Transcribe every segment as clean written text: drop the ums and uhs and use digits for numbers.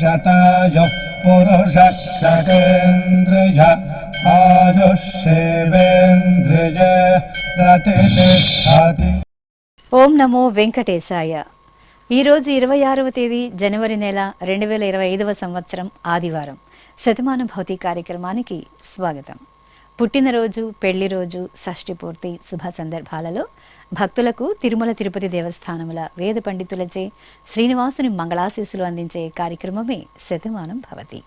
शतायुः पुरुषः शतेन्द्रिय आयुष्येवेन्द्रिय प्रतिष्ठति। ఓం నమో వెంకటేశాయ. ఈరోజు 26వ తేదీ జనవరి నెల 2025వ సంవత్సరం ఆదివారం. శతమాన భౌతి కార్యక్రమానికి స్వాగతం. పుట్టినరోజు, పెళ్లి రోజు, షష్ఠి పూర్తి శుభ సందర్భాలలో భక్తులకు తిరుమల తిరుపతి దేవస్థానముల వేద పండితులచే శ్రీనివాసుని మంగళాశీస్సులు అందించే కార్యక్రమమే శతమానం భవతి.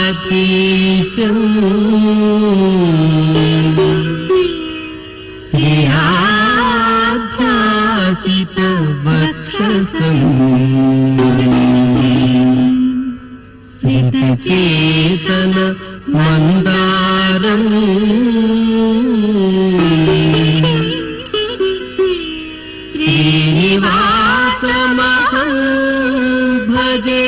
वेङ्कटाचलाधीशं श्रियाध्यासितवक्षसं श्रितचेतन मन्दारम् श्रीनिवासमहं भजे।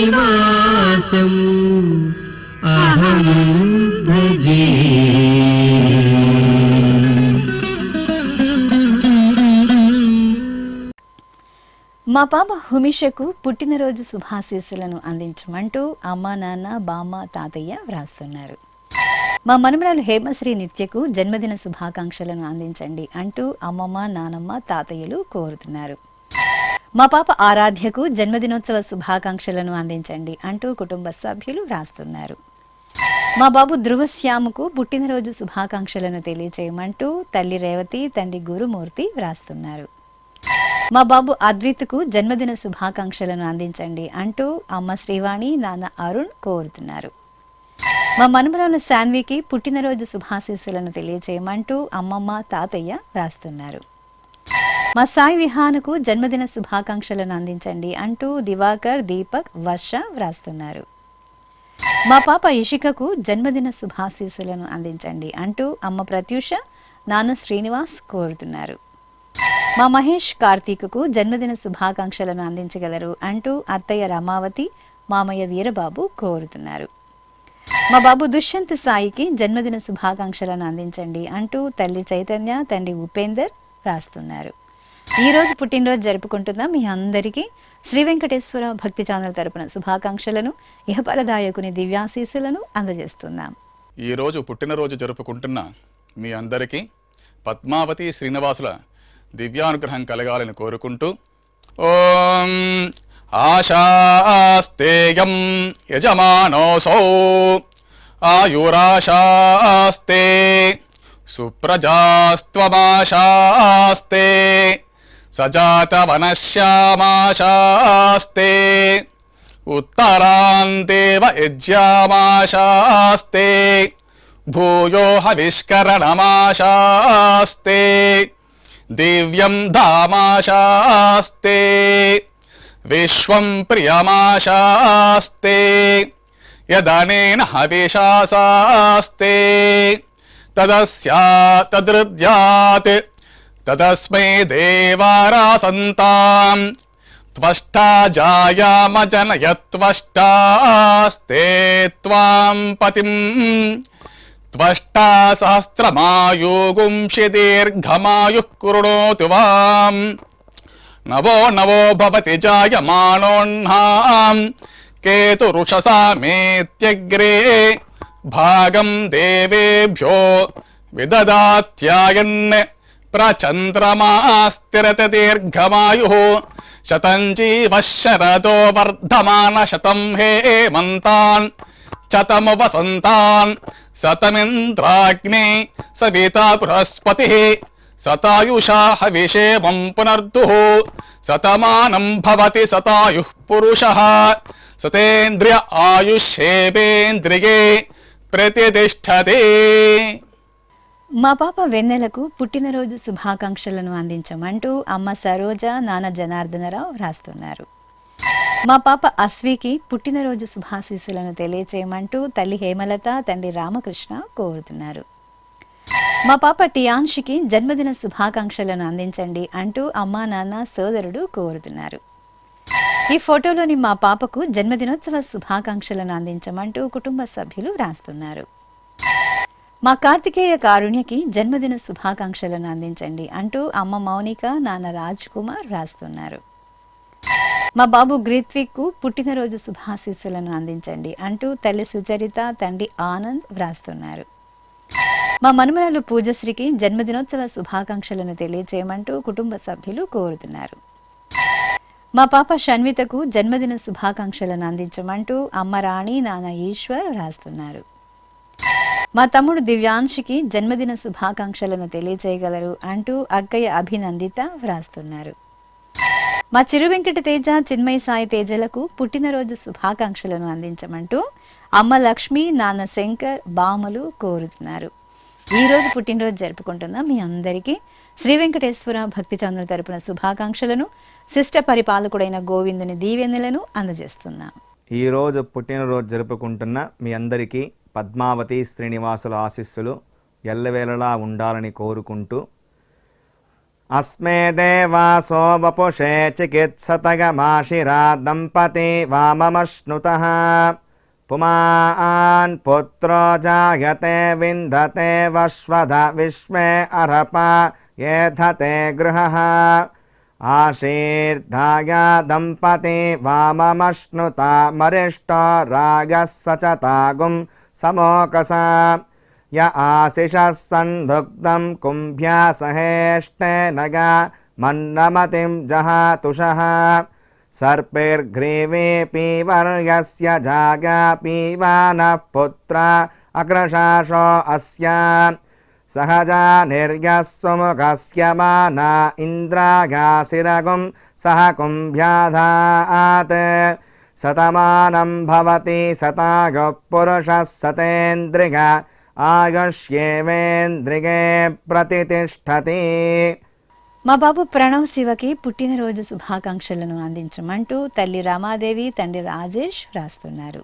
श्रीनिवासम् अहं भजे। మా పాప హుమిషకు పుట్టినరోజు శుభాశీస్సులను అందించమంటూ అమ్మ, నాన్న, బామ్మ, తాతయ్య వ్రాస్తున్నారు. మా మనుమరాలు హేమశ్రీ నిత్యకు జన్మదిన శుభాకాంక్షలను అందించండి అంటూ అమ్మమ్మ, నానమ్మ, తాతయ్యలు కోరుతున్నారు. మా పాప ఆరాధ్యకు జన్మదినోత్సవ శుభాకాంక్షలను అందించండి అంటూ కుటుంబ సభ్యులు వ్రాస్తున్నారు. మా బాబు ధ్రువశ్యాముకు పుట్టినరోజు శుభాకాంక్షలను తెలియచేయమంటూ తల్లి రేవతి, తండ్రి గురుమూర్తి వ్రాస్తున్నారు. మా బాబు అద్విత్కు జన్మదిన శుభాకాంక్షలను అందించండి అంటూ అమ్మ శ్రీవాణి, నాన్న అరుణ్ కోరుతున్నారు. మా మనుమరాలు శాన్వికి పుట్టినరోజు శుభాశీస్సులను తెలియచేయమంటూ అమ్మమ్మ, తాతయ్య వ్రాస్తున్నారు. మా సాయి విహానకు జన్మదిన శుభాకాంక్షలను అందించండి అంటూ దివాకర్, దీపక్, వర్ష వ్రాస్తున్నారు. మా పాప ఇషికకు జన్మదిన శుభాశీస్సులను అందించండి అంటూ అమ్మ ప్రత్యూష, నాన్న శ్రీనివాస్ కోరుతున్నారు. మా మహేష్ కార్తీక్కు జన్మదిన శుభాకాంక్షలను అందించగలరు అంటూ అత్తయ్య రమావతి, మామయ్య వీరబాబు కోరుతున్నారు. మా బాబు దుష్యంత్ సాయికి జన్మదిన శుభాకాంక్షలను అందించండి అంటూ తల్లి చైతన్య, తండ్రి ఉపేందర్ రాస్తున్నారు. ఈరోజు పుట్టినరోజు జరుపుకుంటున్న మీ అందరికీ శ్రీ వెంకటేశ్వర భక్తి ఛానల్ తరపున శుభాకాంక్షలను, ఇహపరదాయకుని దివ్యాశీస్సులను అందజేస్తున్నాం. ఈరోజు పుట్టినరోజు జరుపుకుంటున్న మీ అందరికీ పద్మావతి శ్రీనివాసుల దివ్యానుగ్రహం కలగాలని కోరుకుంటూ ఓం ఆశాస్తేయం యజమానోసౌ ఆయురాశాస్తే సుప్రజాస్త్వమాశాస్తే సజాతవనశ్యామాశాస్తే ఉత్తరాంతేవ యజ్యామాశాస్తే భూయో హవిష్కరణమాశాస్తే దివ్యం ధామాశాస్తే విశ్వం ప్రియమాశాస్తే యదనేన హవిషాసాస్తే తదస్యాతదృద్యాత్ తదస్మై దేవారాసంతాం త్వష్టా జాయామజనయత్వష్టాస్తే త్వాం పతిం త్వష్టా సహస్రమాయుగుంషి దీర్ఘమాయుః కృణోతు వాం నవో నవో భవతి జాయమానోన్నాం కేతురుషసామేత్యగ్రే భాగం దేవేభ్యో విదదాత్యాయన్ ప్రచంద్రమాస్తిరత దీర్ఘమాయుః శతం జీవః శరదో వర్ధమాన శతం హేమంతాన్ శతము వసంతాన్ శతమింద్రాగ్నే సవితా బృహస్పతిః శతాయుషా హవిషేమం పునర్దుః శతమానం భవతి శతాయుః పురుషః సతేంద్రియ ఆయుష్యేవేంద్రియే ప్రతిష్టతే. మా పాప వెన్నెలకు పుట్టినరోజు శుభాకాంక్షలను అందించమంటూ అమ్మ సరోజ, నాన్న జనార్దనరావు రాస్తున్నారు. మా పాప అశ్వికి పుట్టినరోజు శుభాశీస్సులను తెలియచేయమంటూ తల్లి హేమలత తండ్రి రామకృష్ణ కోరుతున్నారు. మా పాప టియాన్షికి జన్మదిన శుభాకాంక్షలను అందించండి అంటూ అమ్మా నాన్న సోదరుడు కోరుతున్నారు. ఈ ఫోటోలోని మా పాపకు జన్మదినోత్సవ శుభాకాంక్షలను అందించమంటూ కుటుంబ సభ్యులు వ్రాస్తున్నారు. మా కార్తికేయ కారుణ్యకి జన్మదిన శుభాకాంక్షలను అందించండి అంటూ అమ్మ మౌనిక నాన్న రాజ్ కుమార్ వ్రాస్తున్నారు. మా బాబు గ్రీత్విక్ పుట్టినరోజు శుభాశీస్సులను అందించండి అంటూ తల్లి సుచరిత తండ్రి ఆనంద్ వ్రాస్తున్నారు. మా మనుమరాలు పూజశ్రీకి జన్మదినోత్సవ శుభాకాంక్షలను తెలియచేయమంటూ కుటుంబ సభ్యులు కోరుతున్నారు. మా పాప షన్వితకు జన్మదిన శుభాకాంక్షలను అందించమంటూ అమ్మ రాణి నాన్న ఈశ్వర్ వ్రాస్తున్నారు. మా తమ్ముడు దివ్యాంశికి జన్మదిన శుభాకాంక్షలను తెలియచేయగలరు అంటూ అక్కయ్య అభినందిత వ్రాస్తున్నారు. మా చిరు వెంకట తేజ చిన్మయ సాయి తేజలకు పుట్టినరోజు శుభాకాంక్షలను అందించమంటూ అమ్మ లక్ష్మి నాన్న శంకర్ బామలు కోరుతున్నారు. ఈరోజు పుట్టినరోజు జరుపుకుంటున్న మీ అందరికీ శ్రీ వెంకటేశ్వర భక్తి చంద్రుల తరపున శుభాకాంక్షలను శిష్ట పరిపాలకుడైన గోవిందుని దీవెనలను అందజేస్తున్నాం. ఈరోజు పుట్టినరోజు జరుపుకుంటున్న మీ అందరికీ పద్మావతి శ్రీనివాసుల ఆశీస్సులు ఎల్లవేళలా ఉండాలని కోరుకుంటూ అస్మే దేవాసో వపుషే చికిత్సతగమాశిరా దంపతి వామమశ్నుతః పుమాన్ పుత్రో జాయతే విందతే వశ్వద విశ్వే అర్హప ఏధతే గృహః ఆశీర్ధాయ దంపతి వామమశ్నుత మరిష్టో రాగः సచతాగుం సమోకస య ఆశిషः సందుగ్ధం కుంభ్యా సహేష్టేనగా మన్నమతిం జహాతుషః సర్పైర్గ్రీవే పీవర్యస్య జాగా పీవానః పుత్ర అగ్రశాసో అస్య సహజా నిర్యः సుముఖస్య మానా ఇంద్రాగాసిరగుం సహ కుంభ్యాధాత్ శతమానం భవతి శతాయుః పురుషः శతేంద్రియ ఆయుష్యేవేంద్రిగే ప్రతితిష్ఠతి. మా బాబు ప్రణవ్ శివకి పుట్టినరోజు శుభాకాంక్షలను అందించమంటూ తల్లి రామాదేవి తండ్రి రాజేష్ వ్రాస్తున్నారు.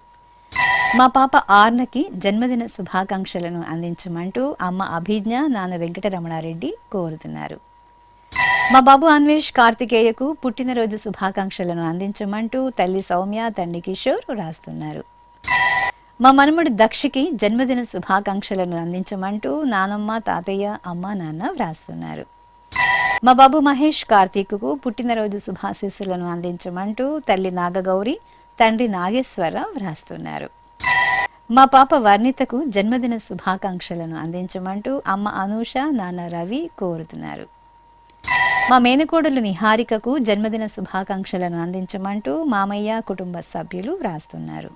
మా పాప ఆర్నకి జన్మదిన శుభాకాంక్షలను అందించమంటూ అమ్మ అభిజ్ఞ నాన్న వెంకటరమణారెడ్డి కోరుతున్నారు. మా బాబు అన్వేష్ కార్తికేయకు పుట్టినరోజు శుభాకాంక్షలను అందించమంటూ తల్లి సౌమ్య తండ్రి కిషోర్ వ్రాస్తున్నారు. మా మనుమడు దక్షికి జన్మదిన శుభాకాంక్షలను అందించమంటూ నానమ్మ తాతయ్య అమ్మ నాన్న వ్రాస్తున్నారు. మా బాబు మహేష్ కార్తీక్కు పుట్టినరోజు శుభాశీస్సులను అందించమంటూ తల్లి నాగగౌరి తండ్రి నాగేశ్వర వ్రాస్తున్నారు. మా పాప వర్ణితకు జన్మదిన శుభాకాంక్షలను అందించమంటూ అమ్మ అనూష నాన్న రవి కోరుతున్నారు. మా మేనకోడలు నిహారికకు జన్మదిన శుభాకాంక్షలను అందించమంటూ మామయ్య కుటుంబ సభ్యులు వ్రాస్తున్నారు.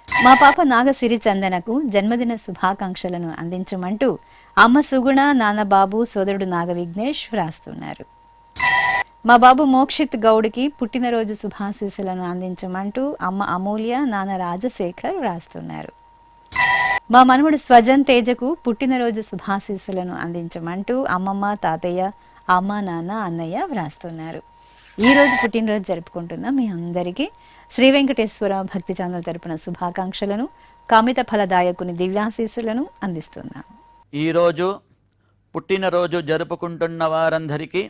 మా పాప నాగసిరి చందనకు జన్మదిన శుభాకాంక్షలను అందించమంటూ అమ్మ సుగుణ నాన్న బాబు సోదరుడు నాగ విఘ్నేష్ వ్రాస్తున్నారు. మా బాబు మోక్షిత్ గౌడ్కి పుట్టినరోజు శుభాశీస్సులను అందించమంటూ అమ్మ అమూల్య నాన్న రాజశేఖర్ వ్రాస్తున్నారు. మా మనవడు స్వజన్ తేజకు పుట్టినరోజు శుభాశీస్సులను అందించమంటూ అమ్మమ్మ తాతయ్య అమ్మ నాన్న అన్నయ్య వ్రాస్తున్నారు. ఈరోజు పుట్టినరోజు జరుపుకుంటున్న మీ అందరికీ శ్రీ వెంకటేశ్వర భక్తి ఛానల్ తరపున శుభాకాంక్షలను కామిత ఫలదాయకుని దివ్యాశీస్సులను అందిస్తున్నాం. ఈరోజు పుట్టినరోజు జరుపుకుంటున్న వారందరికీ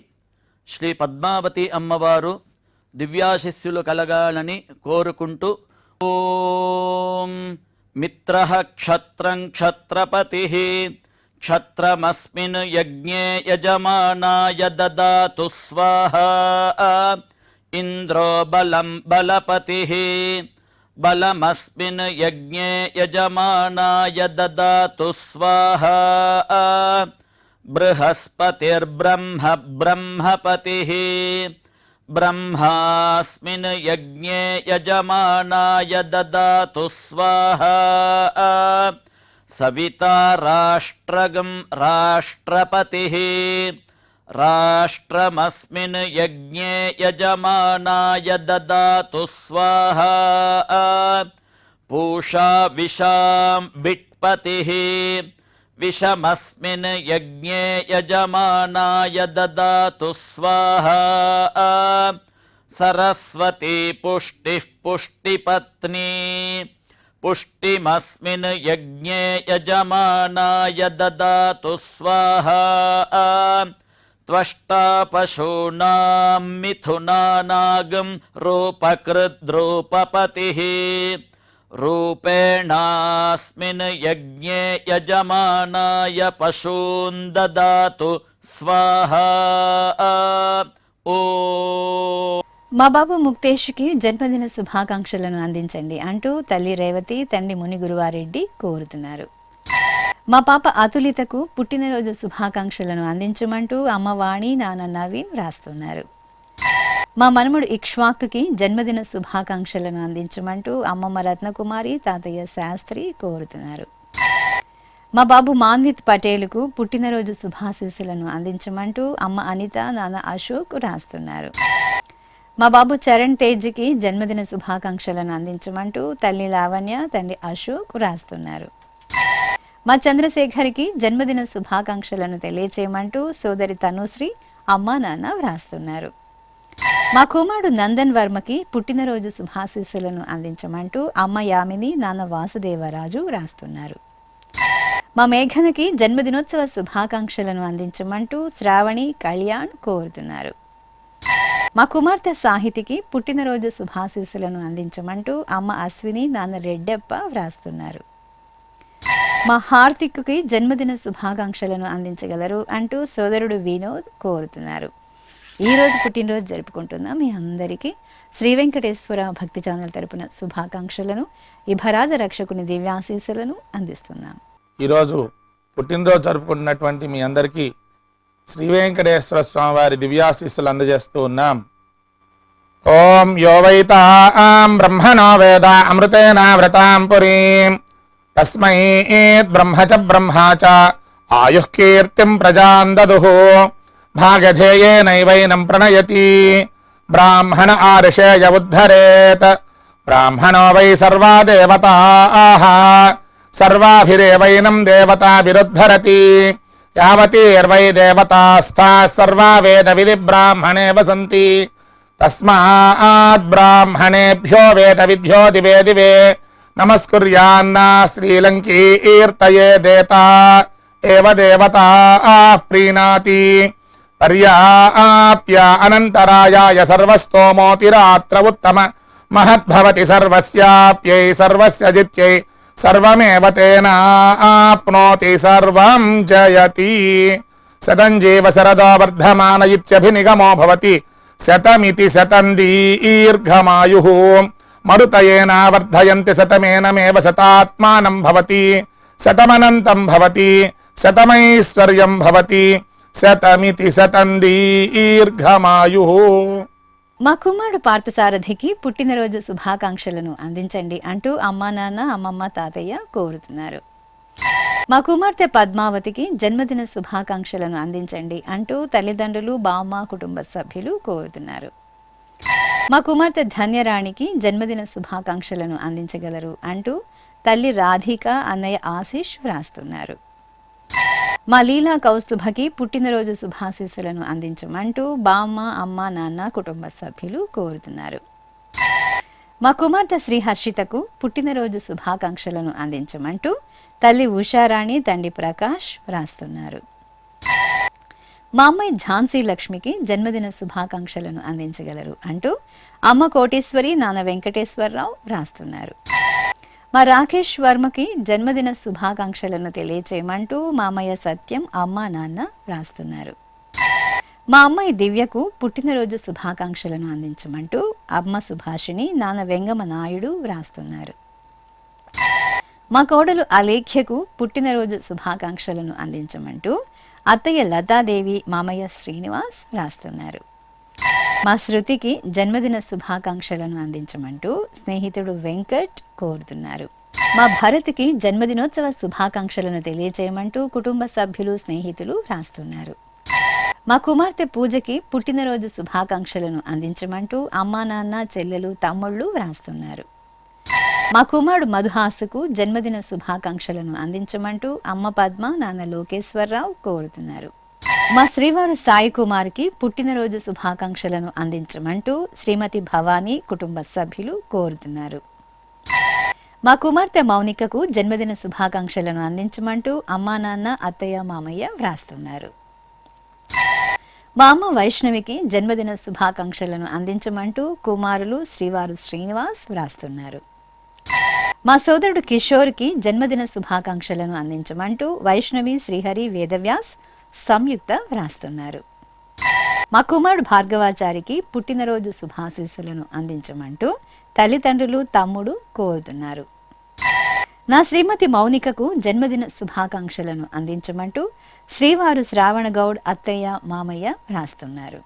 శ్రీ పద్మావతి అమ్మవారు దివ్యాశిస్సులు కలగాలని కోరుకుంటూ ఓం మిత్రః క్షత్రం క్షత్రపతిః క్షత్రమస్మిన్ యజ్ఞే యజమానాయ దదాతు స్వాహా ఇంద్రో బలం బలపతిః బలమస్మిన్ యజ్ఞే యజమానాయ దదాతు స్వాహా బృహస్పతిర్బ్రహ్మ బ్రహ్మపతిః బ్రహ్మాస్మిన్ యజ్ఞే యజమానాయ దదాతు స్వాహా సవితా రాష్ట్రగం రాష్ట్రపతిః రాష్ట్రమస్మిన్ యజ్ఞే యజమానాయ దదాతు స్వాహా పూషా విషాం విట్పతిః విషమస్మిన్ యజ్ఞే యజమానాయ దదాతు స్వాహా सरस्वती पुष्टिः पुष्टिपत्नी पुष्टिमस्मिन् यज्ञे यजमानाय ददातु स्वाहा त्वष्टा पशूनां मिथुनानागं रूपकृद्रूपपतिः रूपेणास्मिन् यज्ञे यजमानाय पशून् ददातु स्वाहा ओ మా బాబు ముక్తేష్కి జన్మదిన శుభాకాంక్షలను అందించండి అంటూ తల్లి రేవతి, తండ్రి ముని గురువారెడ్డి కోరుతున్నారు. మా పాప అతులితకు పుట్టినరోజు శుభాకాంక్షలను అందించమంటూ అమ్మ వాణి, నాన్న నవీన్ రాస్తున్నారు. మా మనముడు ఇక్ష్వాకుకి జన్మదిన శుభాకాంక్షలను అందించమంటూ అమ్మమ్మ రత్నకుమారి, తాతయ్య శాస్త్రి కోరుతున్నారు. మా బాబు మాన్విత్ పటేలుకు పుట్టినరోజు శుభాశీస్సులను అందించమంటూ అమ్మ అనిత, నాన్న అశోక్ రాస్తున్నారు. మా బాబు చరణ్ తేజ్కి జన్మదిన శుభాకాంక్షలను అందించమంటూ తల్లి లావణ్య, తండ్రి అశోక్ రాస్తున్నారు. మా చంద్రశేఖర్కి జన్మదిన శుభాకాంక్షలను తెలియచేయమంటూ సోదరి తనుశ్రీ, అమ్మ నాన్న వ్రాస్తున్నారు. మా కుమారుడు నందన్ వర్మకి పుట్టినరోజు శుభాశీస్సులను అందించమంటూ అమ్మ యామిని, నాన్న వాసుదేవరాజు రాస్తున్నారు. మా మేఘనకి జన్మదినోత్సవ శుభాకాంక్షలను అందించమంటూ శ్రావణి, కళ్యాణ్ కోరుతున్నారు. మా కుమార్తె సాహితికి పుట్టినరోజు శుభాశీస్సులను అందించమంటూ అమ్మ అశ్విని, నాన్న రెడ్డప్ప వ్రాస్తున్నారు. మా హార్దిక్కి జన్మదిన శుభాకాంక్షలను అందించగలరు అంటూ సోదరుడు వినోద్ కోరుతున్నారు. ఈరోజు పుట్టినరోజు జరుపుకుంటున్న మీ అందరికీ శ్రీ వెంకటేశ్వర భక్తి ఛానల్ తరపున శుభాకాంక్షలను, ఇభరాజ రక్షకుని దివ్యాశీస్సులను అందిస్తున్నాం. ఈరోజు పుట్టినరోజు జరుపుకుంటున్నటువంటి మీ అందరికీ శ్రీ వెంకటేశ్వర స్వామివారి దివ్యాశీస్సులు అందజేస్తూ ఉన్నాం. ఓం యోవైతాం బ్రహ్మణో వేద అమృతేన వ్రతాం పురీం తస్మై బ్రహ్మ చ బ్రహ్మా చ ఆయుః కీర్తిం ప్రజాం దదుః భాగధేయేనైవైనం ప్రణయతి బ్రాహ్మణ ఆర్షేయ ఉద్ధరేత్ బ్రాహ్మణో వై సర్వా దేవతాః సర్వాభిరేవైనం దేవతాభిరుద్ధరతి యావతీర్వై దేవతాస్తాః సర్వా వేద విధి బ్రాహ్మణే వసంతి తస్మాత్ బ్రాహ్మణేభ్యో వేద విద్యో దివే దివే నమస్కుర్యాన్నా శ్రీలంకీర్తయే దేతా ఏవ దేవతా ప్రీణాతి పర్యాప్య అనంతరాయాయ సర్వస్తోమోతిరాత్ర ఉత్తమ మహద్భవతి సర్వస్యాప్యై సర్వస్య జిత్యై సర్వమేవ తేనాప్నోతి సర్వం జయతి శతం జీవ శరదో వర్ధమాన ఇత్యభినిగమో భవతి శతమితి శతం దీర్ఘమాయుః మరుతయేన వర్ధయంతి శతమేనమేవ శతాత్మానం భవతి శతమనంతం భవతి శతమైశ్వర్యం భవతి శతమితి శతం దీర్ఘమాయుః. మా కుమారుడు పార్థసారథికి పుట్టినరోజు శుభాకాంక్షలను అందించండి అంటూ అమ్మా నాన్న, అమ్మమ్మ, తాతయ్య కోరుతున్నారు. మా కుమార్తె పద్మావతికి జన్మదిన శుభాకాంక్షలను అందించండి అంటూ తల్లిదండ్రులు, బామ్మ, కుటుంబ సభ్యులు కోరుతున్నారు. మా కుమార్తె ధన్యరాణికి జన్మదిన శుభాకాంక్షలను అందించగలరు అంటూ తల్లి రాధిక, అన్నయ్య ఆశీష్ వ్రాస్తున్నారు. మా లీలా కౌస్తుభకి పుట్టినరోజు శుభాశీస్సులను అందించమంటూ బామ్మ, అమ్మ, నాన్న, కుటుంబ సభ్యులు కోరుతున్నారు. మా కుమార్తె శ్రీ హర్షితకు పుట్టినరోజు శుభాకాంక్షలను అందించమంటూ తల్లి ఉషారాణి, తండ్రి ప్రకాష్ వ్రాస్తున్నారు. మా అమ్మాయి ఝాన్సీ లక్ష్మికి జన్మదిన శుభాకాంక్షలను అందించగలరు అంటూ అమ్మ కోటేశ్వరి, నాన్న వెంకటేశ్వరరావు వ్రాస్తున్నారు. మా రాకేష్ వర్మకి జన్మదిన శుభాకాంక్షలను తెలియచేయమంటూ మామయ్య సత్యం, అమ్మ, నాన్న వ్రాస్తున్నారు. మా అమ్మాయి దివ్యకు పుట్టినరోజు శుభాకాంక్షలను అందించమంటూ అమ్మ సుభాషిణి, నాన్న వెంగమ నాయుడు వ్రాస్తున్నారు. మా కోడలు అలేఖ్యకు పుట్టినరోజు శుభాకాంక్షలను అందించమంటూ అత్తయ్య లతాదేవి, మామయ్య శ్రీనివాస్ రాస్తున్నారు. మా శృతికి జన్మదిన శుభాకాంక్షలను అందించమంటూ స్నేహితుడు వెంకట్ కోరుతున్నారు. మా భరత్కి జన్మదినోత్సవ శుభాకాంక్షలను తెలియచేయమంటూ కుటుంబ సభ్యులు, స్నేహితులు రాస్తున్నారు. మా కుమార్తె పూజకి పుట్టినరోజు శుభాకాంక్షలను అందించమంటూ అమ్మా, నాన్న, చెల్లెలు, తమ్ముళ్ళు వ్రాస్తున్నారు. మా కుమారుడు మధుహాసుకు జన్మదిన శుభాకాంక్షలను అందించమంటూ అమ్మ పద్మ, నాన్న లోకేశ్వరరావు కోరుతున్నారు. మా శ్రీవారు సాయి కుమార్కి పుట్టినరోజు శుభాకాంక్షలను అందించమంటూ శ్రీమతి భవానీ కుటుంబ సభ్యులు కోరుతున్నారు. మా కుమార్తె మౌనికకు జన్మదిన శుభాకాంక్షలను అందించమంటూ అమ్మా నాన్న అత్తయ్య మామయ్య వ్రాస్తున్నారు. మా అమ్మ వైష్ణవికి జన్మదిన శుభాకాంక్షలను అందించమంటూ కుమారులు శ్రీవారు శ్రీనివాస్ వ్రాస్తున్నారు. మా సోదరుడు కిషోర్కి జన్మదిన శుభాకాంక్షలను అందించమంటూ వైష్ణవి శ్రీహరి వేదవ్యాస్ సంయుక్త వ్రాస్తున్నారు. మా కుమారుడు భార్గవాచారికి పుట్టినరోజు శుభాశీస్సులను అందించమంటూ తల్లిదండ్రులు తమ్ముడు కోరుతున్నారు. నా శ్రీమతి మౌనికకు జన్మదిన శుభాకాంక్షలను అందించమంటూ శ్రీవారు శ్రావణ గౌడ్ అత్తయ్య మామయ్య వ్రాస్తున్నారు.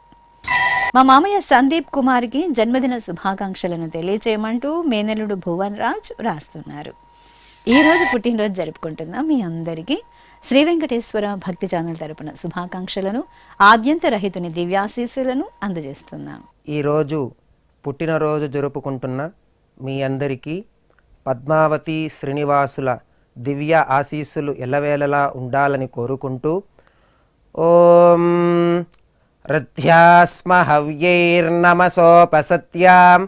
మా మామయ్య సందీప్ కుమార్కి జన్మదిన శుభాకాంక్షలను తెలియచేయమంటూ మేనలుడు భువన్ రాజ్ వ్రాస్తున్నారు. ఈరోజు పుట్టినరోజు జరుపుకుంటున్న మీ అందరికీ శ్రీ వెంకటేశ్వర భక్తి ఛానల్ తరపున శుభాకాంక్షలను ఆద్యంత రహితుని దివ్యాశీస్సులను అందజేస్తున్నాం. ఈరోజు పుట్టినరోజు జరుపుకుంటున్న మీ అందరికీ పద్మావతి శ్రీనివాసుల దివ్య ఆశీస్సులు ఎల్లవేళలా ఉండాలని కోరుకుంటూ ఓం రథ్యాస్మ హవ్యైర్నమసోపసత్యాం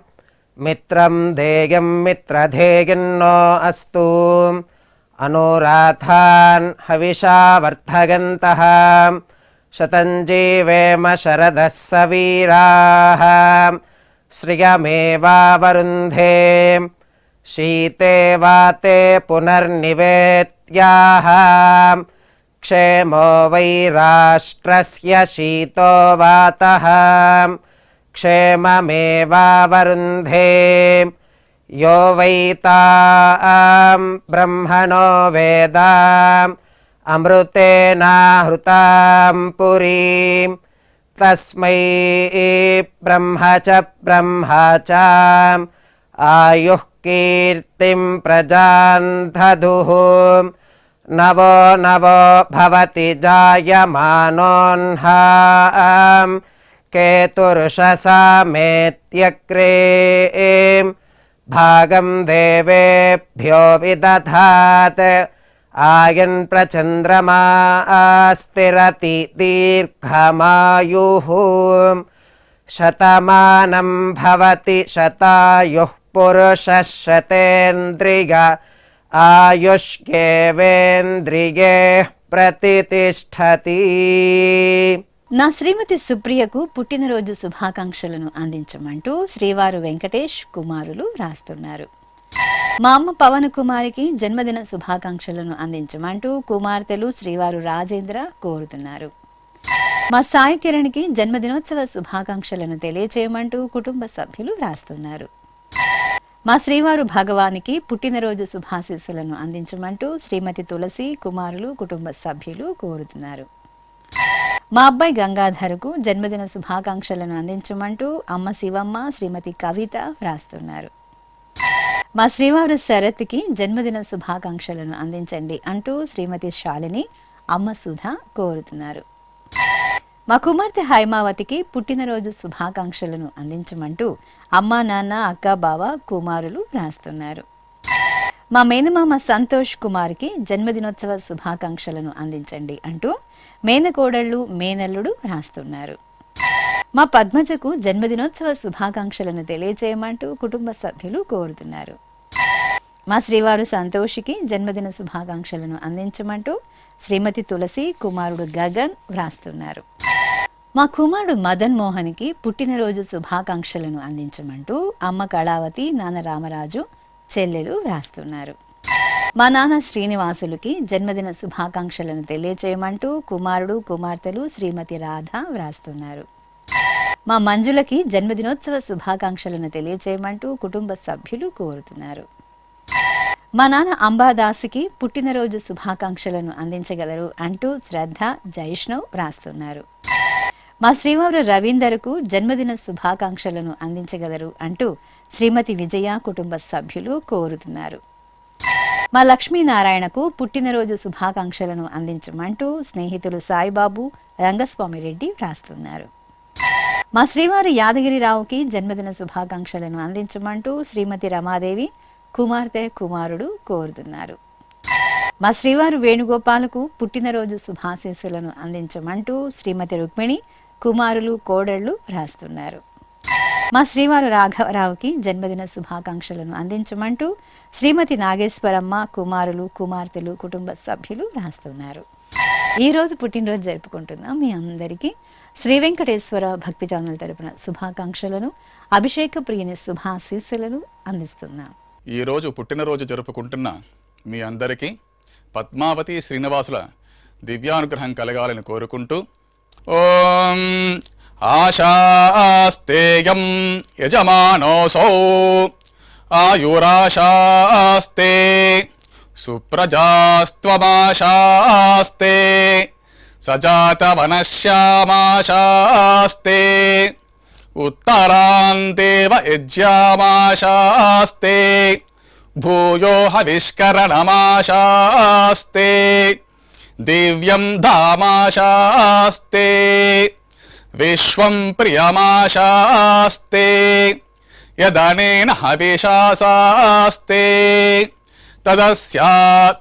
మిత్రం ధేయం మిత్రధేయన్నో అస్తు అనురాధాన్ హవిషా వర్ధగంతః శతంజీవేమ శరదः సవీరాः శ్రియమేవావరుంధే శీతే వాతే పునర్నివేత్యాః క్షేమో వై రాష్ట్రస్య శీతో వాతః క్షేమమేవావరుంధే యో వై తాం బ్రహ్మణో వేద అమృతేనాహృతాం పురీం తస్మై బ్రహ్మ చ ఆయుః కీర్తిం ప్రజాన్ దదుః నవో నవో భవతి జాయమానోన్హాం కేతుర్షసామేత్యగ్రే భాగం దేవేభ్యో విదధాత్ ఆయన్ ప్రచంద్రమా స్థిరతి దీర్ఘమాయుః శతమానం భవతి శతాయుః పురుషः శతేంద్రియ ఆయుష్యేవేంద్రియే ప్రతితిష్ఠతి. నా శ్రీమతి సుప్రియకు పుట్టినరోజు శుభాకాంక్షలను అందించమంటూ శ్రీవారు వెంకటేష్ కుమారులు రాస్తున్నారు. మా అమ్మ పవన కుమారికి జన్మదిన శుభాకాంక్షలను అందించమంటూ కుమార్తెలు శ్రీవారు రాజేంద్ర కోరుతున్నారు. మా సాయి కిరణ్కి జన్మదినోత్సవ శుభాకాంక్షలను తెలియచేయమంటూ కుటుంబ సభ్యులు రాస్తున్నారు. మా శ్రీవారు భగవానికి పుట్టినరోజు శుభాశీస్సులను అందించమంటూ శ్రీమతి తులసి కుమారులు కుటుంబ సభ్యులు కోరుతున్నారు. మా అబ్బాయి గంగాధర్కు జన్మదిన శుభాకాంక్షలను అందించమంటూ అమ్మ శివమ్మ శ్రీమతి కవిత వ్రాస్తున్నారు. మా శ్రీవారు శరత్కి జన్మదిన శుభాకాంక్షలను అందించండి అంటూ శ్రీమతి శాలిని అమ్మ సుధ కోరుతున్నారు. మా కుమార్తె హైమావతికి పుట్టినరోజు శుభాకాంక్షలను అందించమంటూ అమ్మా నాన్న అక్క బావ కుమారులు రాస్తున్నారు. మా మేనమామ సంతోష్ కుమార్కి జన్మదినోత్సవ శుభాకాంక్షలను అందించండి అంటూ మేనకోడళ్ళు మేనల్లుడు రాస్తున్నారు. మా పద్మజకు జన్మదినోత్సవ శుభాకాంక్షలను తెలియచేయమంటూ కుటుంబ సభ్యులు కోరుతున్నారు. మా శ్రీవారు సంతోషికి జన్మదిన శుభాకాంక్షలను అందించమంటూ శ్రీమతి తులసి కుమారుడు గగన్ వ్రాస్తున్నారు. మా కుమారుడు మదన్ మోహన్కి పుట్టినరోజు శుభాకాంక్షలను అందించమంటూ అమ్మ కళావతి నాన్న రామరాజు చెల్లెలు వ్రాస్తున్నారు. మా నాన్న శ్రీనివాసులకి జన్మదిన శుభాకాంక్షలను తెలియచేయమంటూ కుమారుడు కుమార్తెలు శ్రీమతి రాధ వ్రాస్తున్నారు. మా మంజులకి జన్మదినోత్సవ శుభాకాంక్షలను తెలియచేయమంటూ కుటుంబ సభ్యులు కోరుతున్నారు. మా నాన్న అంబాదాసుకి పుట్టినరోజు శుభాకాంక్షలను అందించగలరు అంటూ శ్రద్ధ జైష్ణవ్ వ్రాస్తున్నారు. మా శ్రీవారు రవీందర్కు జన్మదిన శుభాకాంక్షలను అందించగలరు అంటూ శ్రీమతి విజయ కుటుంబ సభ్యులు కోరుతున్నారు. మా లక్ష్మీనారాయణకు పుట్టినరోజు శుభాకాంక్షలను అందించమంటూ స్నేహితులు సాయిబాబు రంగస్వామి రెడ్డి వ్రాస్తున్నారు. మా శ్రీవారు యాదగిరిరావుకి జన్మదిన శుభాకాంక్షలను అందించమంటూ శ్రీమతి రమాదేవి కుమార్తె కుమారుడు కోరుతున్నారు. మా శ్రీవారు వేణుగోపాలకు పుట్టినరోజు శుభాశీస్సులను అందించమంటూ శ్రీమతి రుక్మిణి కుమారులు కోడళ్లు వ్రాస్తున్నారు. మా శ్రీవారు రాఘవరావుకి జన్మదిన శుభాకాంక్షలను అందించమంటూ శ్రీమతి నాగేశ్వరమ్మ కుమారులు కుమార్తెలు కుటుంబ సభ్యులు రాస్తున్నారు. ఈరోజు పుట్టినరోజు జరుపుకుంటున్నాం మీ అందరికీ శ్రీ వెంకటేశ్వర భక్తి ఛానల్ తరపున శుభాకాంక్షలను అభిషేక ప్రియుని శుభాశీస్సులను అందిస్తున్నాం. ఈరోజు పుట్టినరోజు జరుపుకుంటున్న మీ అందరికీ పద్మావతి శ్రీనివాసుల దివ్యానుగ్రహం కలగాలని కోరుకుంటూ ఓం ఆశాస్తేయం యజమానోసౌ ఆయురాశాస్తే సుప్రజాస్త్వమాశాస్తే సజాతవనశ్యామాశాస్తే ఉత్తరాందేవ యజ్యామాశాస్తే భూయో హవిష్కరణమాశాస్తే దివ్యం ధామాశాస్తే విశ్వం ప్రియమాశాస్తే యదనేన హవిషాసాస్తే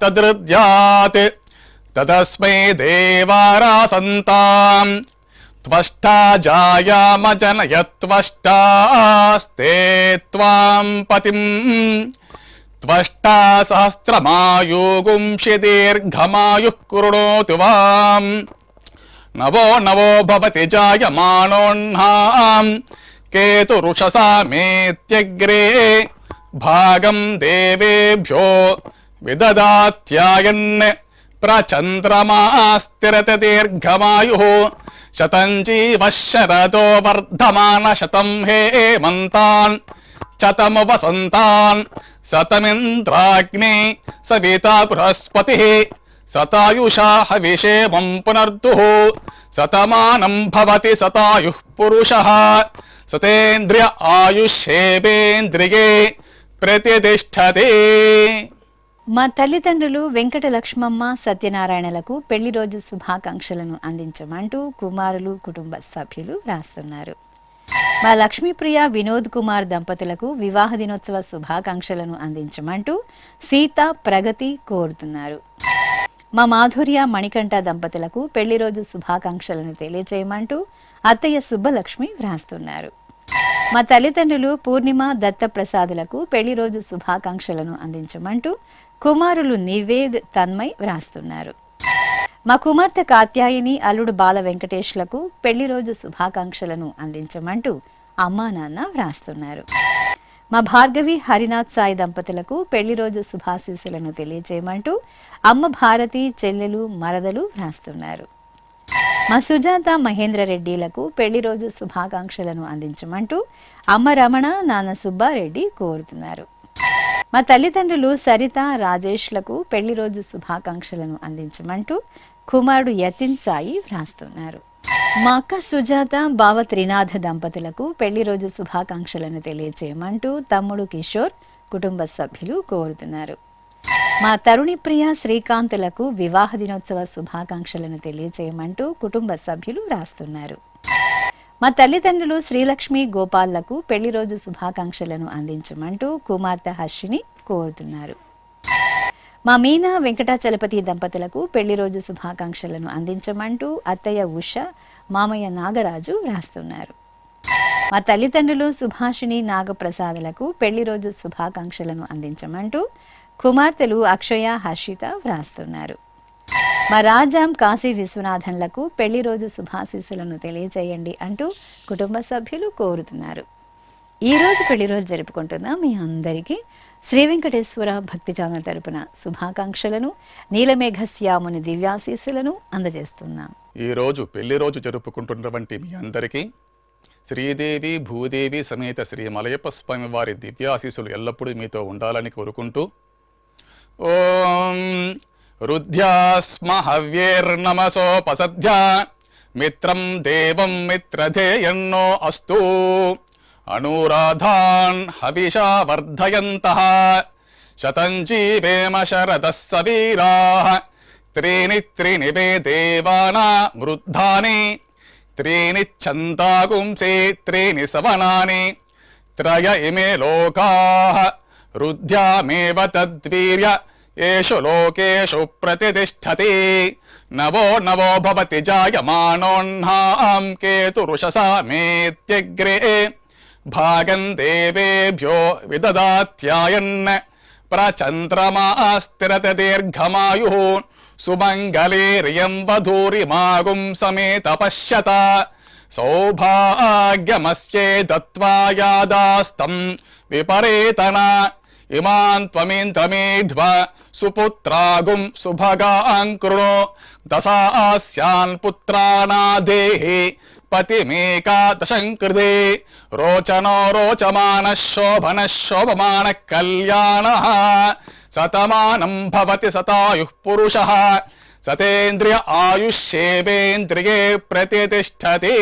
తదృద్యాత్ తదస్మై దేవారాసంతాం త్వష్టా జాయామజనయత్వష్టాస్తే త్వాం పతిం త్వష్టా సహస్రమాయుగుంషి దీర్ఘమాయుః కృణోతు వాం నవో నవో భవతి జాయమానోన్హాం కేతురుషసా మేత్యగ్రే భాగం దేవేభ్యో విదదాత్యాయన్ ప్రచంద్రమాస్థిరత దీర్ఘమాయుః శతం జీవః శరదో వర్ధమాన శతం హేమంతాన్ శతము వసంతాన్ శతమింద్రాగ్ని సవితా బృహస్పతిః శతాయుషా హవిషేమం పునర్దుః శతమానం భవతి శతాయుః పురుషః శతేంద్రియ ఆయుష్యేవేంద్రియే ప్రతిష్టతే. మా తల్లిదండ్రులు వెంకట లక్ష్మమ్మ సత్యనారాయణలకు పెళ్లి రోజు శుభాకాంక్షలను అందించమంటూ కుమారులు కుటుంబ సభ్యులు రాస్తున్నారు. మా లక్ష్మీప్రియ వినోద్ కుమార్ దంపతులకు వివాహ దినోత్సవ శుభాకాంక్షలను అందించమంటూ సీత ప్రగతి కోరుతున్నారు. మా మాధుర్య మణికంఠ దంపతులకు పెళ్లి రోజు శుభాకాంక్షలను తెలియజేయమంటూ అత్తయ్య సుబ్బలక్ష్మి వ్రాస్తున్నారు. మా తల్లిదండ్రులు పూర్ణిమ దత్తప్రసాదులకు పెళ్లి రోజు శుభాకాంక్షలను అందించమంటూ కుమారులు నివేద్ తన్మయ్ వ్రాస్తున్నారు. మా కుమార్తె కాత్యాయిని అల్లుడు బాల వెంకటేష్లకు పెళ్లి రోజు శుభాకాంక్షలను అందించమంటూ అమ్మా నాన్న వ్రాస్తున్నారు. మా భార్గవి హరినాథ్ సాయి దంపతులకు పెళ్లి రోజు శుభాశీస్సులను తెలియజేయమంటూ అమ్మ భారతి చెల్లెలు మరదలు వ్రాస్తున్నారు. మా సుజాత మహేంద్ర రెడ్డిలకు పెళ్లి రోజు శుభాకాంక్షలను అందించమంటూ అమ్మ రమణ నాన్న సుబ్బారెడ్డి కోరుతున్నారు. మా తల్లిదండ్రులు సరిత రాజేష్లకు పెళ్లి రోజు శుభాకాంక్షలను అందించమంటూ కుమారుడు యతిన్ సాయి వ్రాస్తున్నారు. మా అక్క సుజాత బావ త్రినాథ దంపతులకు పెళ్లి రోజు శుభాకాంక్షలను తెలియజేయమంటూ తమ్ముడు కిషోర్ కుటుంబ సభ్యులు కోరుతున్నారు. మా తరుణి ప్రియ శ్రీకాంతులకు వివాహ దినోత్సవ శుభాకాంక్షలను తెలియజేయమంటూ కుటుంబ సభ్యులు రాస్తున్నారు. మా తల్లిదండ్రులు శ్రీలక్ష్మి గోపాల్లకు పెళ్లి రోజు శుభాకాంక్షలను అందించమంటూ కుమార్తె హర్షిని కోరుతున్నారు. మా మీనా వెంకటాచలపతి దంపతులకు పెళ్లి రోజు శుభాకాంక్షలను అందించమంటూ అత్తయ్య ఉష మామయ్య నాగరాజు వ్రాస్తున్నారు. మా తల్లిదండ్రులు సుభాషిణి నాగప్రసాదులకు పెళ్లి రోజు శుభాకాంక్షలను అందించమంటూ కుమార్తెలు అక్షయ హర్షిత వ్రాస్తున్నారు. మా రాజాం కాశీ విశ్వనాథన్లకు పెళ్లి రోజు శుభాశీస్సులను తెలియజేయండి అంటూ కుటుంబ సభ్యులు కోరుతున్నారు. ఈ రోజు పెళ్లి రోజు జరుపుకుంటున్న మీ అందరికీ శ్రీ వెంకటేశ్వర భక్తి ఛానల్ తరపున శుభాకాంక్షలను నీలమేఘశ్యాముని దివ్యాశీస్సులను అందజేస్తున్నాం. ఈ రోజు పెళ్లి రోజు జరుపుకుంటున్నటువంటి మీ అందరికీ శ్రీదేవి భూదేవి సమేత శ్రీ మలయప్ప స్వామి వారి దివ్యాశీస్సులు ఎల్లప్పుడూ మీతో ఉండాలని కోరుకుంటూ ఓం రుద్ధ్యాస్మ హవ్యేర్నమసోపసధ్యా మిత్రం దేవం మిత్రధేయన్నో అస్తు అనూరాధాన్ హవిషా వర్ధయంతః శతం జీవేమ శరదః సవీరాః త్రీణి త్రీణి వే దేవానా వృద్ధాని త్రీణి ఛందాగుంసే త్రీణి సవనాని త్రయ ఇమే లోకాః రుద్ధ్యామేవ తద్వీర్య येषु लोकेषु प्रतिष्ठति नवो नवो भवति जायमानोऽह्नां केतुरुषसामेत्यग्रे भागं देवेभ्यो विददात्यायन् प्रचन्द्रमास्तिरति दीर्घमायुः सुमङ्गलेर्यं वधूरिमागुं समेत पश्यत सौभाग्यमस्ये दत्त्वा यादास्तं विपरेतन इमान् त्वमिन्द्रमेध्व सुपुत्रागुं सुभगान् कृणो दशास्यान् पुत्रानादेहि पतिमेकादशं कृते रोचनो रोचमानः शोभनः शोभमानः कल्याणः शतमानं भवति शतायुः पुरुषः सतेन्द्रिय आयुष्येवेन्द्रिये प्रतिष्ठति.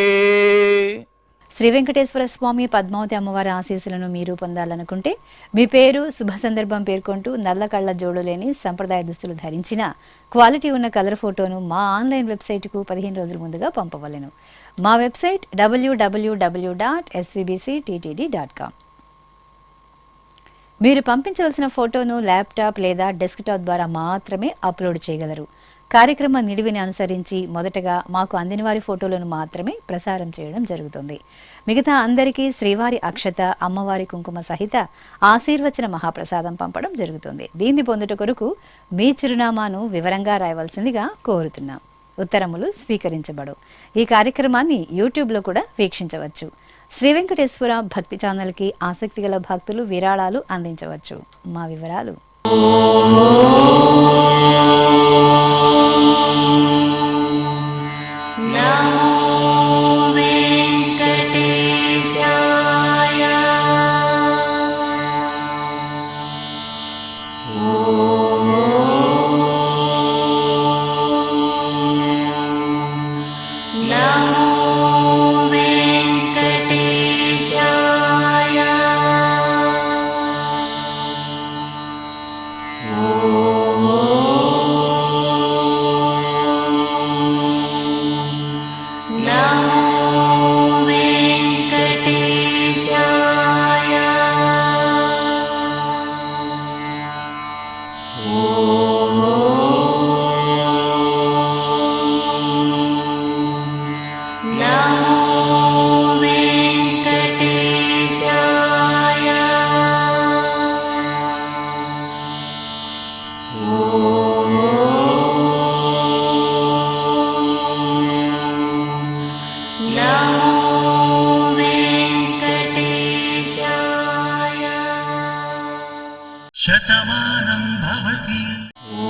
శ్రీ వెంకటేశ్వర స్వామి పద్మావతి అమ్మవారి ఆశీస్సులను మీరు పొందాలనుకుంటే మీ పేరు శుభ సందర్భం పేర్కొంటూ నల్ల కళ్ళ జోడు లేని సంప్రదాయ దుస్తులు ధరించిన క్వాలిటీ ఉన్న కలర్ ఫోటోను మా ఆన్లైన్ వెబ్సైట్కు 15 రోజుల ముందుగా పంపవలెను. మా వెబ్సైట్ www.svbcttd.com. మీరు పంపించవలసిన ఫోటోను ల్యాప్టాప్ లేదా డెస్క్టాప్ ద్వారా మాత్రమే అప్లోడ్ చేయగలరు. కార్యక్రమ నిడివిని అనుసరించి మొదటగా మాకు అందిన వారి ఫోటోలను మాత్రమే ప్రసారం చేయడం జరుగుతుంది. మిగతా అందరికీ శ్రీవారి అక్షత, అమ్మవారి కుంకుమ సహిత ఆశీర్వచన మహాప్రసాదం పంపడం జరుగుతుంది. దీన్ని పొందుట కొరకు మీ చిరునామాను వివరంగా రాయవలసిందిగా కోరుతున్నాం. ఉత్తరములు స్వీకరించబడు. ఈ కార్యక్రమాన్ని యూట్యూబ్లో కూడా వీక్షించవచ్చు. శ్రీ వెంకటేశ్వర భక్తి ఛానల్కి ఆసక్తి గల భక్తులు విరాళాలు అందించవచ్చు. మా వివరాలు శతమానం భవతి. ఓ